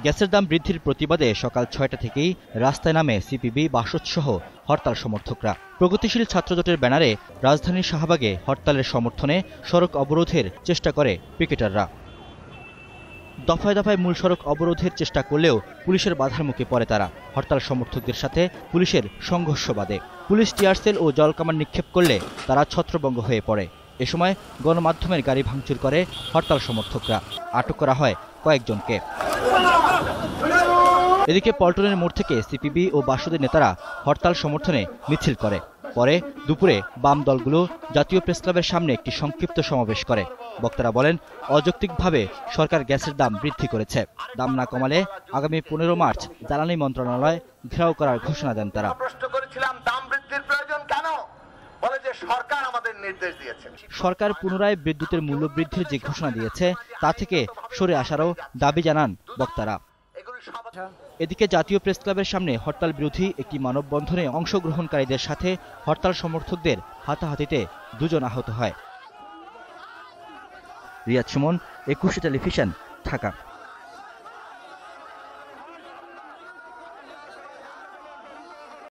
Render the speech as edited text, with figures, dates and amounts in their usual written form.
গ্যাসের দাম বৃদ্ধির প্রতিবাদে সকাল ৬টা থেকেই রাস্তায় নামে সিপিবি, বাসদ সহ হরতাল সমর্থকরা। প্রগতিশীল ছাত্রজোটের ব্যানারে রাজধানীর শাহবাগে হরতালের সমর্থনে সড়ক অবরোধের চেষ্টা করে পিকেটাররা। দফায় দফায় মূল সড়ক অবরোধের চেষ্টা করলেও পুলিশের বাধার মুখে পড়ে তারা। হরতাল সমর্থকদের সাথে পুলিশের সংঘর্ষ বাধে। পুলিশ টিয়ারশেল ও জলকামান নিক্ষেপ করলে তারা ছত্রভঙ্গ হয়ে পড়ে। এ সময় গণমাধ্যমের গাড়ি ভাঙচুর করে হরতাল সমর্থকরা। আটক করা হয় কয়েকজনকে। এদিকে পল্টনের মোড় থেকে সিপিবি ও বাসদের নেতারা হরতাল সমর্থনে মিছিল করে। পরে দুপুরে বাম দলগুলো জাতীয় প্রেসক্লাবের সামনে একটি সংক্ষিপ্ত সমাবেশ করে। বক্তারা বলেন, অযৌক্তিকভাবে সরকার গ্যাসের দাম বৃদ্ধি করেছে। দাম না কমালে আগামী 15 মার্চ জ্বালানি মন্ত্রণালয় ঘেরাও করার ঘোষণা দেন তারা। সরকার পুনরায় বিদ্যুতের মূল্য বৃদ্ধির যে ঘোষণা দিয়েছে তা থেকে সরে আসারও দাবি জানান বক্তারা। এদিকে জাতীয় প্রেসক্লাবের সামনে হরতাল বিরোধী একটি মানববন্ধনে অংশগ্রহণকারীদের সাথে হরতাল সমর্থকদের হাতাহাতিতে 2 জন আহত হয়। রিয়াদ সুমন, 21 টেলিভিশন, ঢাকা।